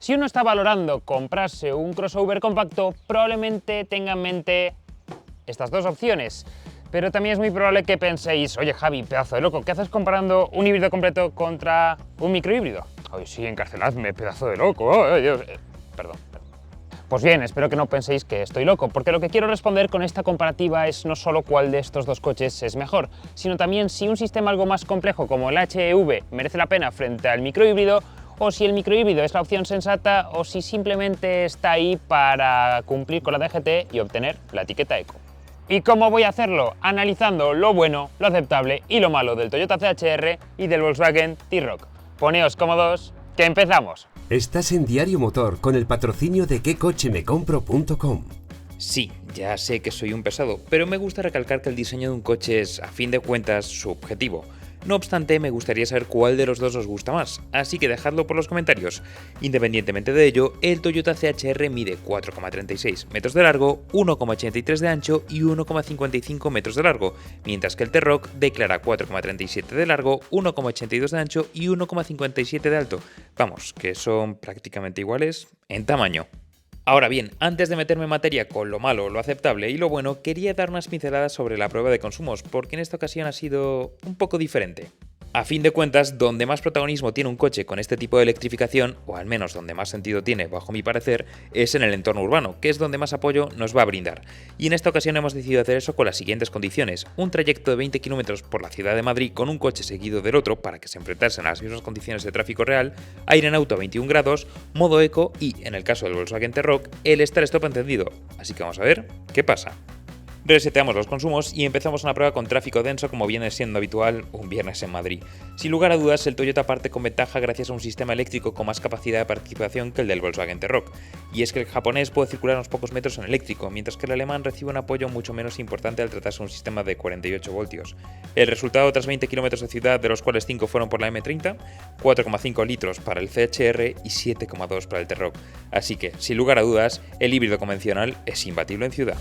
Si uno está valorando comprarse un crossover compacto, probablemente tenga en mente estas dos opciones. Pero también es muy probable que penséis, oye Javi, pedazo de loco, ¿qué haces comparando un híbrido completo contra un microhíbrido? Ay, sí, encarceladme, pedazo de loco. Oh, Dios. Perdón. Pues bien, espero que no penséis que estoy loco, porque lo que quiero responder con esta comparativa es no solo cuál de estos dos coches es mejor, sino también si un sistema algo más complejo como el HEV merece la pena frente al microhíbrido, o si el microhíbrido es la opción sensata, o si simplemente está ahí para cumplir con la DGT y obtener la etiqueta Eco. ¿Y cómo voy a hacerlo? Analizando lo bueno, lo aceptable y lo malo del Toyota CHR y del Volkswagen T-Roc. Poneos cómodos, que empezamos. Estás en Diario Motor con el patrocinio de quecochemecompro.com. Sí, ya sé que soy un pesado, pero me gusta recalcar que el diseño de un coche es, a fin de cuentas, subjetivo. No obstante, me gustaría saber cuál de los dos os gusta más, así que dejadlo por los comentarios. Independientemente de ello, el Toyota CHR mide 4,36 metros de largo, 1,83 de ancho y 1,55 metros de largo, mientras que el T-Roc declara 4,37 de largo, 1,82 de ancho y 1,57 de alto. Vamos, que son prácticamente iguales en tamaño. Ahora bien, antes de meterme en materia con lo malo, lo aceptable y lo bueno, quería dar unas pinceladas sobre la prueba de consumos, porque en esta ocasión ha sido un poco diferente. A fin de cuentas, donde más protagonismo tiene un coche con este tipo de electrificación, o al menos donde más sentido tiene, bajo mi parecer, es en el entorno urbano, que es donde más apoyo nos va a brindar. Y en esta ocasión hemos decidido hacer eso con las siguientes condiciones: un trayecto de 20 km por la ciudad de Madrid con un coche seguido del otro para que se enfrentasen a las mismas condiciones de tráfico real, aire en auto a 21 grados, modo eco y, en el caso del Volkswagen T-Roc, el Start Stop encendido. Así que vamos a ver qué pasa. Reseteamos los consumos y empezamos una prueba con tráfico denso como viene siendo habitual un viernes en Madrid. Sin lugar a dudas, el Toyota parte con ventaja gracias a un sistema eléctrico con más capacidad de participación que el del Volkswagen T-Roc, y es que el japonés puede circular unos pocos metros en eléctrico, mientras que el alemán recibe un apoyo mucho menos importante al tratarse de un sistema de 48 voltios. El resultado tras 20 km de ciudad, de los cuales 5 fueron por la M30, 4,5 litros para el CHR y 7,2 para el T-Roc. Así que, sin lugar a dudas, el híbrido convencional es imbatible en ciudad.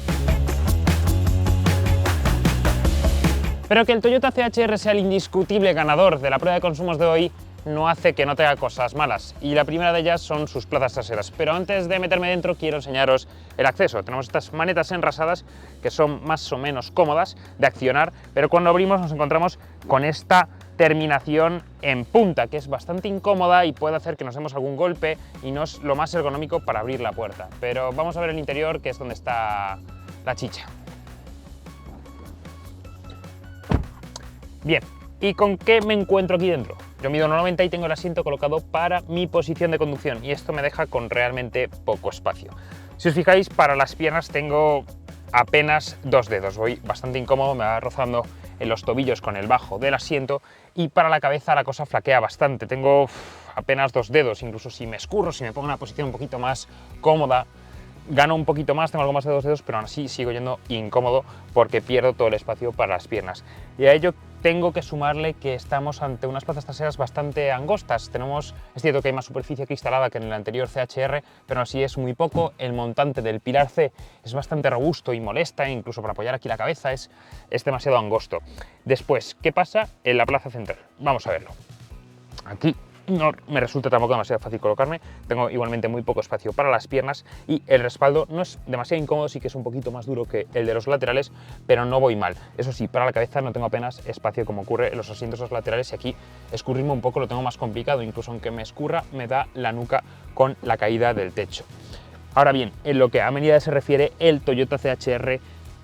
Pero que el Toyota CHR sea el indiscutible ganador de la prueba de consumos de hoy no hace que no tenga cosas malas, y la primera de ellas son sus plazas traseras. Pero antes de meterme dentro quiero enseñaros el acceso. Tenemos estas manetas enrasadas que son más o menos cómodas de accionar, pero cuando abrimos nos encontramos con esta terminación en punta, que es bastante incómoda y puede hacer que nos demos algún golpe y no es lo más ergonómico para abrir la puerta. Pero vamos a ver el interior, que es donde está la chicha. Bien, ¿y con qué me encuentro aquí dentro? Yo mido 1,90 y tengo el asiento colocado para mi posición de conducción, y esto me deja con realmente poco espacio. Si os fijáis, para las piernas tengo apenas 2 dedos, voy bastante incómodo, me va rozando en los tobillos con el bajo del asiento, y para la cabeza la cosa flaquea bastante, tengo apenas 2 dedos, incluso si me escurro, si me pongo en una posición un poquito más cómoda, gano un poquito más, tengo algo más de 2 dedos, pero aún así sigo yendo incómodo porque pierdo todo el espacio para las piernas. Y a ello tengo que sumarle que estamos ante unas plazas traseras bastante angostas. Es cierto que hay más superficie cristalada que en el anterior CHR, pero así es muy poco. El montante del pilar C es bastante robusto y molesta, incluso para apoyar aquí la cabeza es demasiado angosto. Después, ¿qué pasa en la plaza central? Vamos a verlo. Aquí no me resulta tampoco demasiado fácil colocarme, tengo igualmente muy poco espacio para las piernas y el respaldo no es demasiado incómodo, sí que es un poquito más duro que el de los laterales, pero no voy mal. Eso sí, para la cabeza no tengo apenas espacio como ocurre en los asientos los laterales, y aquí escurrirme un poco lo tengo más complicado, incluso aunque me escurra me da la nuca con la caída del techo. Ahora bien, en lo que a amenidades se refiere, el Toyota CHR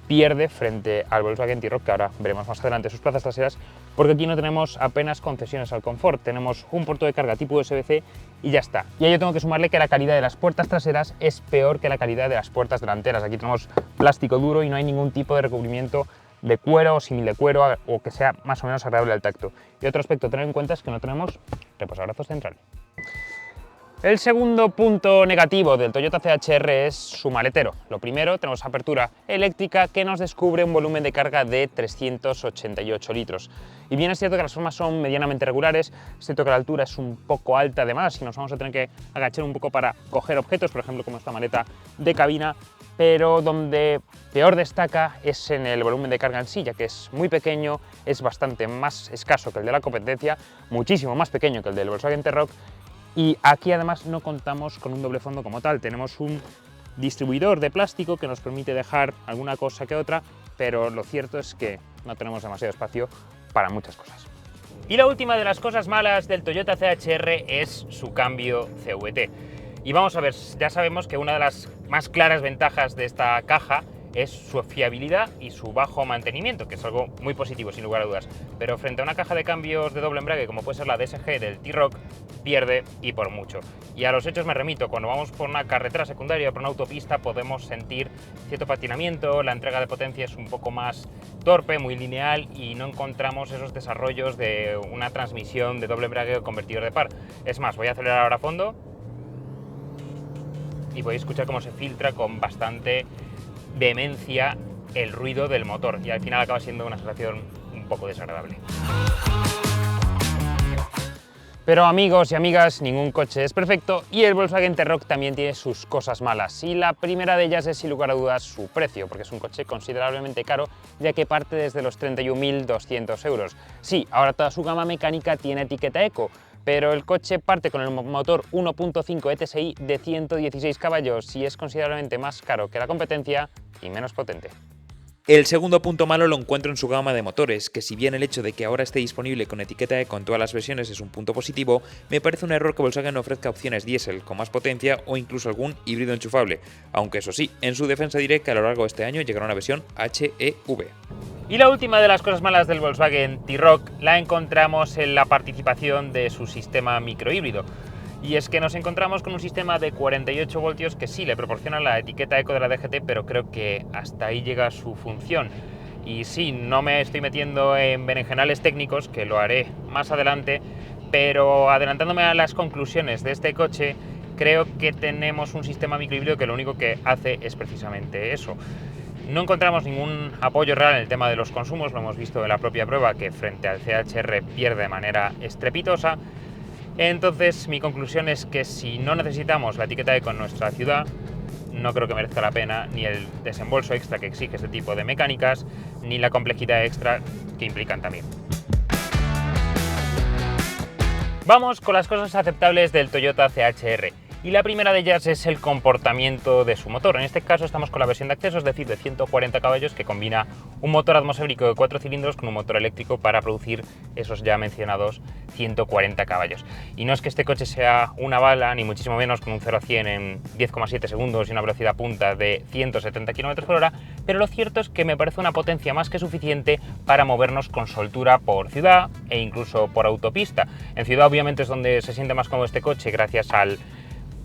pierde frente al Volkswagen T-Roc, que ahora veremos más adelante sus plazas traseras, porque aquí no tenemos apenas concesiones al confort, tenemos un puerto de carga tipo USB-C y ya está. Y a ello tengo que sumarle que la calidad de las puertas traseras es peor que la calidad de las puertas delanteras. Aquí tenemos plástico duro y no hay ningún tipo de recubrimiento de cuero o símil de cuero o que sea más o menos agradable al tacto. Y otro aspecto a tener en cuenta es que no tenemos reposabrazos central. El segundo punto negativo del Toyota CHR es su maletero. Lo primero, tenemos apertura eléctrica que nos descubre un volumen de carga de 388 litros. Y bien es cierto que las formas son medianamente regulares, es cierto que la altura es un poco alta además y nos vamos a tener que agachar un poco para coger objetos, por ejemplo como esta maleta de cabina, pero donde peor destaca es en el volumen de carga en sí, ya que es muy pequeño, es bastante más escaso que el de la competencia, muchísimo más pequeño que el del Volkswagen T-Roc, Y aquí además no contamos con un doble fondo como tal, tenemos un distribuidor de plástico que nos permite dejar alguna cosa que otra, pero lo cierto es que no tenemos demasiado espacio para muchas cosas. Y la última de las cosas malas del Toyota CHR es su cambio CVT. Y vamos a ver, ya sabemos que una de las más claras ventajas de esta caja es su fiabilidad y su bajo mantenimiento, que es algo muy positivo sin lugar a dudas. Pero frente a una caja de cambios de doble embrague como puede ser la DSG del T-Roc, pierde y por mucho. Y a los hechos me remito, cuando vamos por una carretera secundaria o por una autopista podemos sentir cierto patinamiento, la entrega de potencia es un poco más torpe, muy lineal y no encontramos esos desarrollos de una transmisión de doble embrague o convertidor de par. Es más, voy a acelerar ahora a fondo y podéis escuchar cómo se filtra con bastante vehemencia el ruido del motor y al final acaba siendo una sensación un poco desagradable. Pero amigos y amigas, ningún coche es perfecto y el Volkswagen T-Roc también tiene sus cosas malas, y la primera de ellas es sin lugar a dudas su precio, porque es un coche considerablemente caro, ya que parte desde los 31.200 euros. Sí, ahora toda su gama mecánica tiene etiqueta Eco, pero el coche parte con el motor 1.5 ETSI de 116 caballos y es considerablemente más caro que la competencia y menos potente. El segundo punto malo lo encuentro en su gama de motores, que si bien el hecho de que ahora esté disponible con etiqueta Eco en todas las versiones es un punto positivo, me parece un error que Volkswagen ofrezca opciones diésel con más potencia o incluso algún híbrido enchufable, aunque eso sí, en su defensa diré que a lo largo de este año llegará una versión HEV. Y la última de las cosas malas del Volkswagen T-Roc la encontramos en la participación de su sistema microhíbrido. Y es que nos encontramos con un sistema de 48 voltios que sí le proporciona la etiqueta Eco de la DGT, pero creo que hasta ahí llega su función. Y sí, no me estoy metiendo en berenjenales técnicos, que lo haré más adelante, pero adelantándome a las conclusiones de este coche, creo que tenemos un sistema microhíbrido que lo único que hace es precisamente eso. No encontramos ningún apoyo real en el tema de los consumos, lo hemos visto en la propia prueba, que frente al CHR pierde de manera estrepitosa. Entonces mi conclusión es que si no necesitamos la etiqueta Eco en nuestra ciudad, no creo que merezca la pena ni el desembolso extra que exige este tipo de mecánicas, ni la complejidad extra que implican también. Vamos con las cosas aceptables del Toyota CHR. Y la primera de ellas es el comportamiento de su motor. En este caso estamos con la versión de acceso, es decir, de 140 caballos, que combina un motor atmosférico de 4 cilindros con un motor eléctrico para producir esos ya mencionados 140 caballos. Y no es que este coche sea una bala, ni muchísimo menos, con un 0 a 100 en 10,7 segundos y una velocidad punta de 170 km/h, pero lo cierto es que me parece una potencia más que suficiente para movernos con soltura por ciudad e incluso por autopista. En ciudad obviamente es donde se siente más cómodo este coche gracias al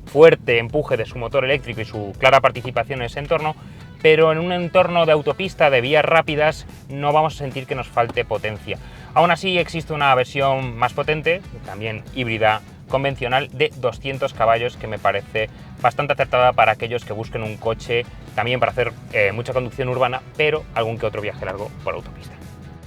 fuerte empuje de su motor eléctrico y su clara participación en ese entorno, pero en un entorno de autopista de vías rápidas no vamos a sentir que nos falte potencia. Aún así existe una versión más potente, también híbrida convencional, de 200 caballos que me parece bastante acertada para aquellos que busquen un coche también para hacer mucha conducción urbana, pero algún que otro viaje largo por autopista.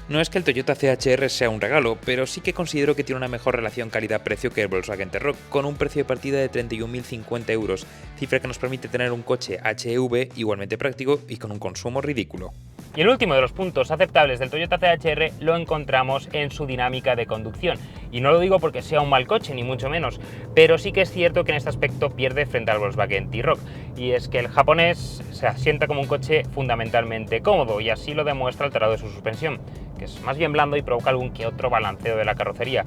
No es que el Toyota CHR sea un regalo, pero sí que considero que tiene una mejor relación calidad-precio que el Volkswagen T-Roc, con un precio de partida de 31.050 euros, cifra que nos permite tener un coche HEV igualmente práctico y con un consumo ridículo. Y el último de los puntos aceptables del Toyota CHR lo encontramos en su dinámica de conducción. Y no lo digo porque sea un mal coche, ni mucho menos, pero sí que es cierto que en este aspecto pierde frente al Volkswagen T-Roc. Y es que el japonés se asienta como un coche fundamentalmente cómodo, y así lo demuestra el traslado de su suspensión, que es más bien blando y provoca algún que otro balanceo de la carrocería.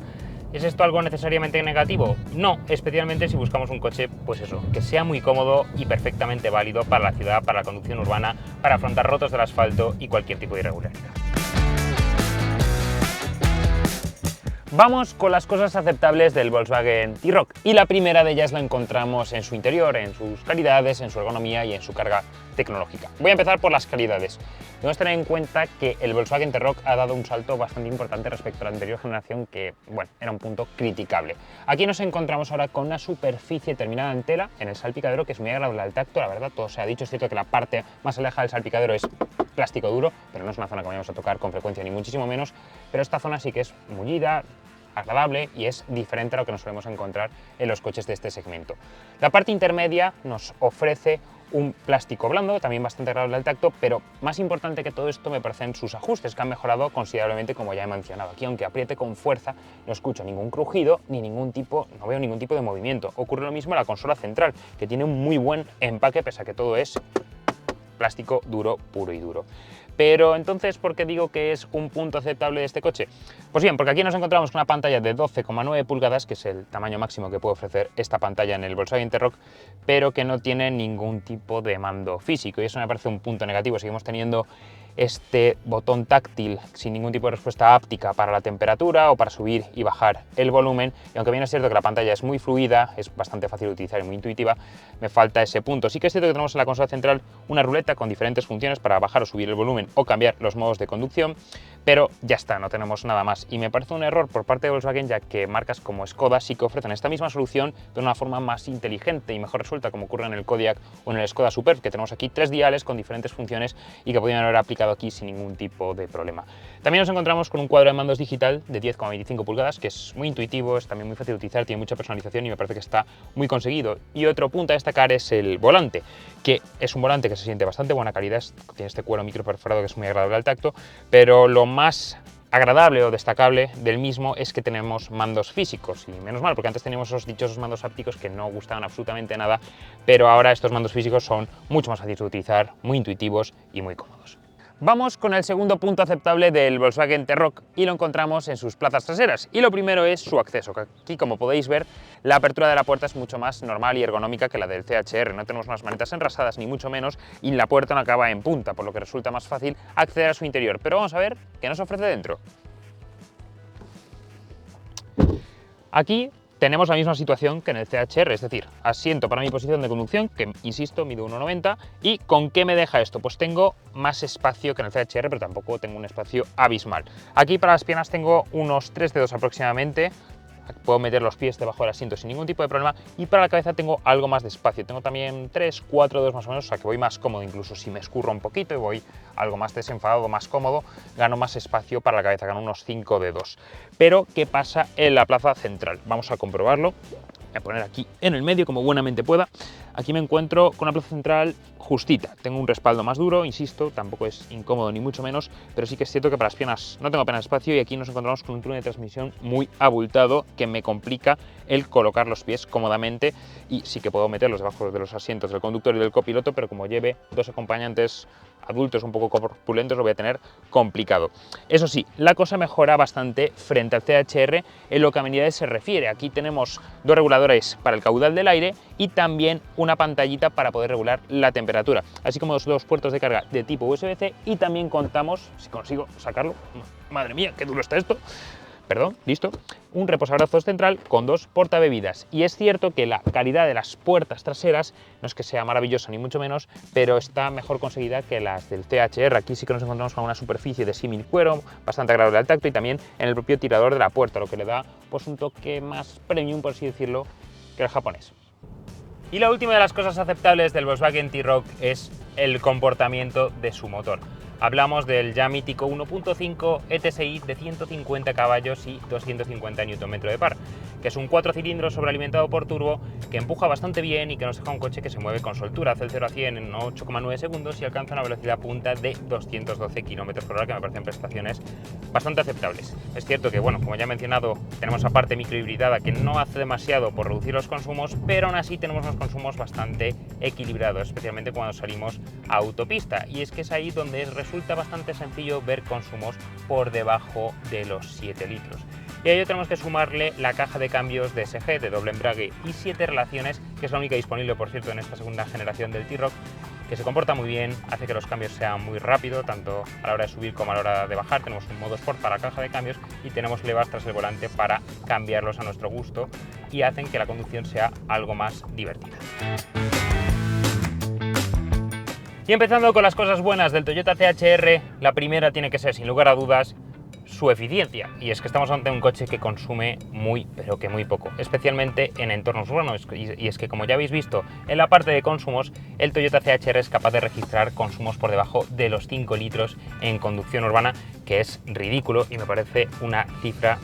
¿Es esto algo necesariamente negativo? No, especialmente si buscamos un coche, pues eso, que sea muy cómodo y perfectamente válido para la ciudad, para la conducción urbana, para afrontar rotos del asfalto y cualquier tipo de irregularidad. Vamos con las cosas aceptables del Volkswagen T-Roc, y la primera de ellas la encontramos en su interior, en sus calidades, en su ergonomía y en su carga tecnológica. Voy a empezar por las calidades. Debemos tener en cuenta que el Volkswagen T-Roc ha dado un salto bastante importante respecto a la anterior generación, que, bueno, era un punto criticable. Aquí nos encontramos ahora con una superficie terminada en tela en el salpicadero que es muy agradable al tacto, la verdad, todo se ha dicho. Es cierto que la parte más alejada del salpicadero es plástico duro, pero no es una zona que vayamos a tocar con frecuencia ni muchísimo menos, pero esta zona sí que es mullida, agradable y es diferente a lo que nos solemos encontrar en los coches de este segmento. La parte intermedia nos ofrece un plástico blando, también bastante agradable al tacto, pero más importante que todo esto me parecen sus ajustes, que han mejorado considerablemente, como ya he mencionado. Aquí, aunque apriete con fuerza, no escucho ningún crujido ni no veo ningún tipo de movimiento. Ocurre lo mismo en la consola central, que tiene un muy buen empaque, pese a que todo es plástico duro, puro y duro. Pero entonces, ¿por qué digo que es un punto aceptable de este coche? Pues bien, porque aquí nos encontramos con una pantalla de 12,9 pulgadas, que es el tamaño máximo que puede ofrecer esta pantalla en el Volkswagen T-Roc, pero que no tiene ningún tipo de mando físico, y eso me parece un punto negativo. Seguimos teniendo este botón táctil sin ningún tipo de respuesta áptica para la temperatura o para subir y bajar el volumen, y aunque bien es cierto que la pantalla es muy fluida, es bastante fácil de utilizar y muy intuitiva, me falta ese punto. Sí que es cierto que tenemos en la consola central una ruleta con diferentes funciones para bajar o subir el volumen o cambiar los modos de conducción, pero ya está, no tenemos nada más, y me parece un error por parte de Volkswagen, ya que marcas como Skoda sí que ofrecen esta misma solución de una forma más inteligente y mejor resuelta, como ocurre en el Kodiaq o en el Skoda Superb, que tenemos aquí 3 diales con diferentes funciones y que podrían haber aplicado aquí sin ningún tipo de problema. También nos encontramos con un cuadro de mandos digital de 10,25 pulgadas, que es muy intuitivo, es también muy fácil de utilizar, tiene mucha personalización y me parece que está muy conseguido. Y otro punto a destacar es el volante, que es un volante que se siente bastante buena calidad, tiene este cuero microperforado que es muy agradable al tacto, pero lo más agradable o destacable del mismo es que tenemos mandos físicos, y menos mal, porque antes teníamos esos dichosos mandos hápticos que no gustaban absolutamente nada, pero ahora estos mandos físicos son mucho más fáciles de utilizar, muy intuitivos y muy cómodos. Vamos con el segundo punto aceptable del Volkswagen T-Roc y lo encontramos en sus plazas traseras, y lo primero es su acceso, que aquí, como podéis ver, la apertura de la puerta es mucho más normal y ergonómica que la del CHR, no tenemos unas manetas enrasadas ni mucho menos, y la puerta no acaba en punta, por lo que resulta más fácil acceder a su interior. Pero vamos a ver qué nos ofrece dentro. Aquí tenemos la misma situación que en el CHR, es decir, asiento para mi posición de conducción, que insisto, mido 1,90, y ¿con qué me deja esto? Pues tengo más espacio que en el CHR, pero tampoco tengo un espacio abismal. Aquí para las piernas tengo unos 3 dedos aproximadamente, puedo meter los pies debajo del asiento sin ningún tipo de problema, y para la cabeza tengo algo más de espacio, tengo también 3, 4 dedos más o menos, o sea que voy más cómodo, incluso si me escurro un poquito y voy algo más desenfadado, más cómodo, gano más espacio para la cabeza, gano unos 5 dedos. Pero, ¿qué pasa en la plaza central? Vamos a comprobarlo. Voy a poner aquí en el medio como buenamente pueda. Aquí me encuentro con una plaza central justita. Tengo un respaldo más duro, insisto, tampoco es incómodo ni mucho menos, pero sí que es cierto que para las piernas no tengo apenas espacio, y aquí nos encontramos con un túnel de transmisión muy abultado que me complica el colocar los pies cómodamente, y sí que puedo meterlos debajo de los asientos del conductor y del copiloto, pero como lleve dos acompañantes adultos un poco corpulentos lo voy a tener complicado. Eso sí, la cosa mejora bastante frente al CHR en lo que a amenidades se refiere. Aquí tenemos dos reguladores para el caudal del aire y también una pantallita para poder regular la temperatura, así como los dos puertos de carga de tipo USB-C, y también contamos, si consigo sacarlo, madre mía, qué duro está esto, perdón, listo, un reposabrazos central con dos portabebidas. Y es cierto que la calidad de las puertas traseras no es que sea maravillosa ni mucho menos, pero está mejor conseguida que las del CHR. Aquí sí que nos encontramos con una superficie de símil cuero bastante agradable al tacto, y también en el propio tirador de la puerta, lo que le da pues un toque más premium, por así decirlo, que el japonés. Y la última de las cosas aceptables del Volkswagen T-Roc es el comportamiento de su motor. Hablamos del ya mítico 1.5 ETSI de 150 caballos y 250 Nm de par, que es un 4 cilindros sobrealimentado por turbo que empuja bastante bien y que nos deja un coche que se mueve con soltura. Hace el 0 a 100 en 8,9 segundos y alcanza una velocidad punta de 212 km/h, que me parecen prestaciones bastante aceptables. Es cierto que, bueno, como ya he mencionado, tenemos aparte microhibridada que no hace demasiado por reducir los consumos, pero aún así tenemos unos consumos bastante equilibrados, especialmente cuando salimos a autopista, y es que es ahí donde resulta bastante sencillo ver consumos por debajo de los 7 litros. Y a ello tenemos que sumarle la caja de cambios DSG de doble embrague y 7 relaciones, que es la única disponible, por cierto, en esta segunda generación del T-Roc, que se comporta muy bien, hace que los cambios sean muy rápidos, tanto a la hora de subir como a la hora de bajar. Tenemos un modo Sport para la caja de cambios y tenemos levas tras el volante para cambiarlos a nuestro gusto, y hacen que la conducción sea algo más divertida. Y empezando con las cosas buenas del Toyota CHR, la primera tiene que ser, sin lugar a dudas, su eficiencia, y es que estamos ante un coche que consume muy, pero que muy poco, especialmente en entornos urbanos, y es que, como ya habéis visto en la parte de consumos, el Toyota CHR es capaz de registrar consumos por debajo de los 5 litros en conducción urbana, que es ridículo y me parece una cifra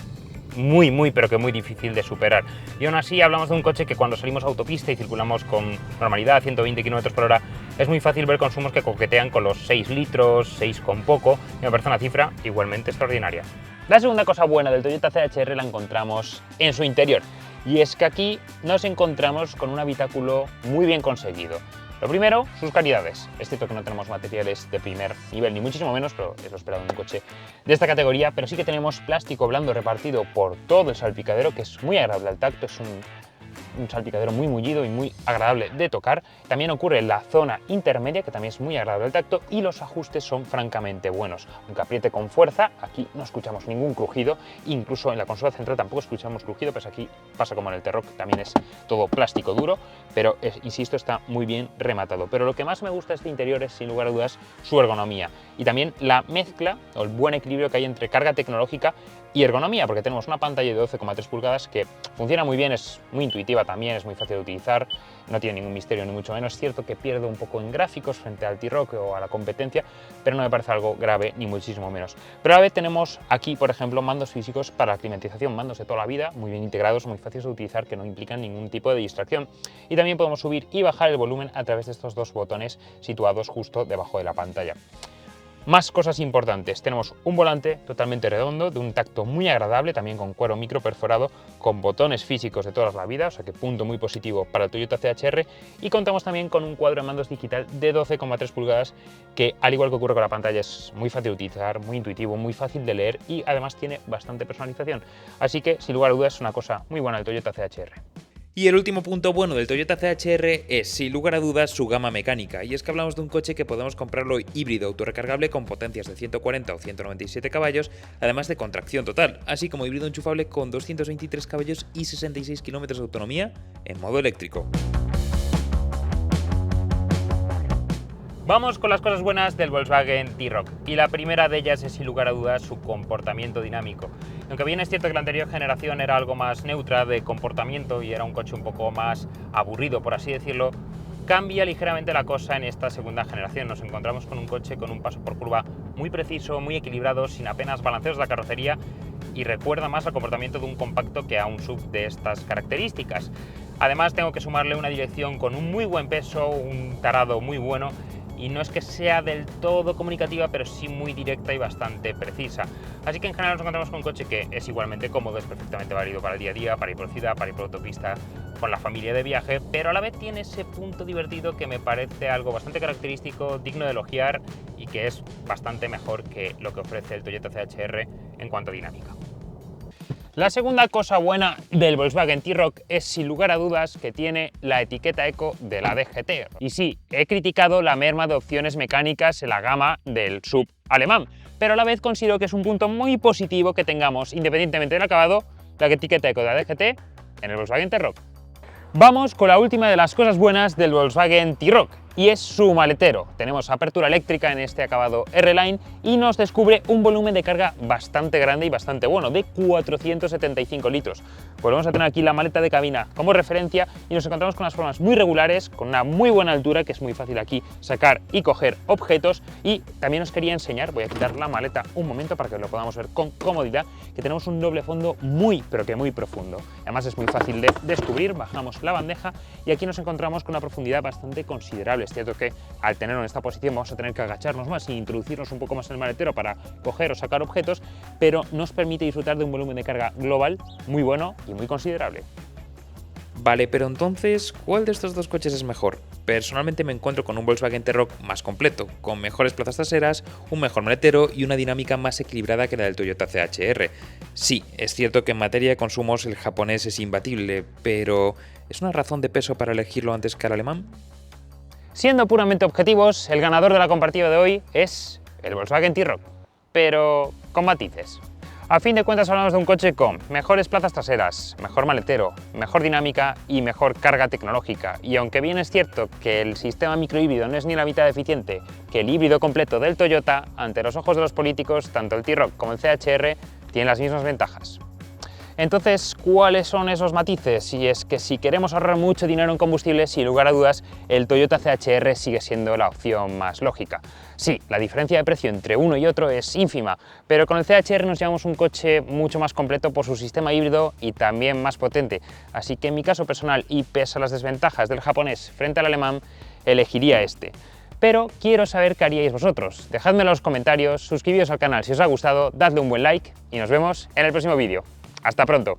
pero que muy difícil de superar. Y aún así hablamos de un coche que cuando salimos a autopista y circulamos con normalidad, 120 km por hora, es muy fácil ver consumos que coquetean con los 6 litros, 6 con poco, y me parece una cifra igualmente extraordinaria. La segunda cosa buena del Toyota CHR la encontramos en su interior, y es que aquí nos encontramos con un habitáculo muy bien conseguido. Lo primero, sus calidades. Es cierto que no tenemos materiales de primer nivel, ni muchísimo menos, pero es lo esperado en un coche de esta categoría, pero sí que tenemos plástico blando repartido por todo el salpicadero, que es muy agradable al tacto, es un salpicadero muy mullido y muy agradable de tocar. También ocurre en la zona intermedia, que también es muy agradable al tacto, y los ajustes son francamente buenos. Aunque apriete con fuerza, aquí no escuchamos ningún crujido, incluso en la consola central tampoco escuchamos crujido, pues aquí pasa como en el T-Roc, también es todo plástico duro, pero insisto, está muy bien rematado. Pero lo que más me gusta de este interior es, sin lugar a dudas, su ergonomía y también la mezcla o el buen equilibrio que hay entre carga tecnológica y ergonomía, porque tenemos una pantalla de 12,3 pulgadas que funciona muy bien, es muy intuitiva también, es muy fácil de utilizar, no tiene ningún misterio ni mucho menos. Es cierto que pierde un poco en gráficos frente al T-Roc o a la competencia, pero no me parece algo grave ni muchísimo menos. Pero a la vez tenemos aquí, por ejemplo, mandos físicos para la climatización, mandos de toda la vida, muy bien integrados, muy fáciles de utilizar, que no implican ningún tipo de distracción. Y también podemos subir y bajar el volumen a través de estos dos botones situados justo debajo de la pantalla. Más cosas importantes, tenemos un volante totalmente redondo, de un tacto muy agradable, también con cuero micro perforado, con botones físicos de toda la vida, o sea que punto muy positivo para el Toyota CHR, y contamos también con un cuadro de mandos digital de 12,3 pulgadas que, al igual que ocurre con la pantalla, es muy fácil de utilizar, muy intuitivo, muy fácil de leer y además tiene bastante personalización. Así que, sin lugar a dudas, es una cosa muy buena del Toyota CHR. Y el último punto bueno del Toyota CHR es, sin lugar a dudas, su gama mecánica, y es que hablamos de un coche que podemos comprarlo híbrido autorecargable con potencias de 140 o 197 caballos, además de con tracción total, así como híbrido enchufable con 223 caballos y 66 km de autonomía en modo eléctrico. Vamos con las cosas buenas del Volkswagen T-Roc, y la primera de ellas es, sin lugar a dudas, su comportamiento dinámico. Aunque bien es cierto que la anterior generación era algo más neutra de comportamiento y era un coche un poco más aburrido, por así decirlo, cambia ligeramente la cosa en esta segunda generación. Nos encontramos con un coche con un paso por curva muy preciso, muy equilibrado, sin apenas balanceos de la carrocería, y recuerda más al comportamiento de un compacto que a un SUV de estas características. Además, tengo que sumarle una dirección con un muy buen peso, un tarado muy bueno, y no es que sea del todo comunicativa, pero sí muy directa y bastante precisa. Así que en general nos encontramos con un coche que es igualmente cómodo, es perfectamente válido para el día a día, para ir por ciudad, para ir por autopista, con la familia de viaje, pero a la vez tiene ese punto divertido que me parece algo bastante característico, digno de elogiar y que es bastante mejor que lo que ofrece el Toyota CHR en cuanto a dinámica. La segunda cosa buena del Volkswagen T-Roc es, sin lugar a dudas, que tiene la etiqueta eco de la DGT. Y sí, he criticado la merma de opciones mecánicas en la gama del SUV alemán, pero a la vez considero que es un punto muy positivo que tengamos, independientemente del acabado, la etiqueta eco de la DGT en el Volkswagen T-Roc. Vamos con la última de las cosas buenas del Volkswagen T-Roc, y es su maletero. Tenemos apertura eléctrica en este acabado R-Line y nos descubre un volumen de carga bastante grande y bastante bueno, de 475 litros. Volvemos a tener aquí la maleta de cabina como referencia y nos encontramos con unas formas muy regulares, con una muy buena altura, que es muy fácil aquí sacar y coger objetos. Y también os quería enseñar, voy a quitar la maleta un momento para que lo podamos ver con comodidad, que tenemos un doble fondo muy, pero que muy profundo. Además es muy fácil de descubrir, bajamos la bandeja y aquí nos encontramos con una profundidad bastante considerable. Es cierto que al tenerlo en esta posición vamos a tener que agacharnos más e introducirnos un poco más en el maletero para coger o sacar objetos, pero nos permite disfrutar de un volumen de carga global muy bueno y muy considerable. Vale, pero entonces, ¿cuál de estos dos coches es mejor? Personalmente me encuentro con un Volkswagen T-Roc más completo, con mejores plazas traseras, un mejor maletero y una dinámica más equilibrada que la del Toyota CHR. Sí, es cierto que en materia de consumos el japonés es imbatible, pero ¿es una razón de peso para elegirlo antes que el alemán? Siendo puramente objetivos, el ganador de la comparativa de hoy es el Volkswagen T-Roc, pero con matices. A fin de cuentas hablamos de un coche con mejores plazas traseras, mejor maletero, mejor dinámica y mejor carga tecnológica. Y aunque bien es cierto que el sistema microhíbrido no es ni la mitad eficiente que el híbrido completo del Toyota, ante los ojos de los políticos, tanto el T-Roc como el CHR tienen las mismas ventajas. Entonces, ¿cuáles son esos matices? Y es que si queremos ahorrar mucho dinero en combustible, sin lugar a dudas, el Toyota CHR sigue siendo la opción más lógica. Sí, la diferencia de precio entre uno y otro es ínfima, pero con el CHR nos llevamos un coche mucho más completo por su sistema híbrido y también más potente. Así que en mi caso personal, y pese a las desventajas del japonés frente al alemán, elegiría este. Pero quiero saber qué haríais vosotros. Dejadmelo en los comentarios, suscribíos al canal si os ha gustado, dadle un buen like y nos vemos en el próximo vídeo. ¡Hasta pronto!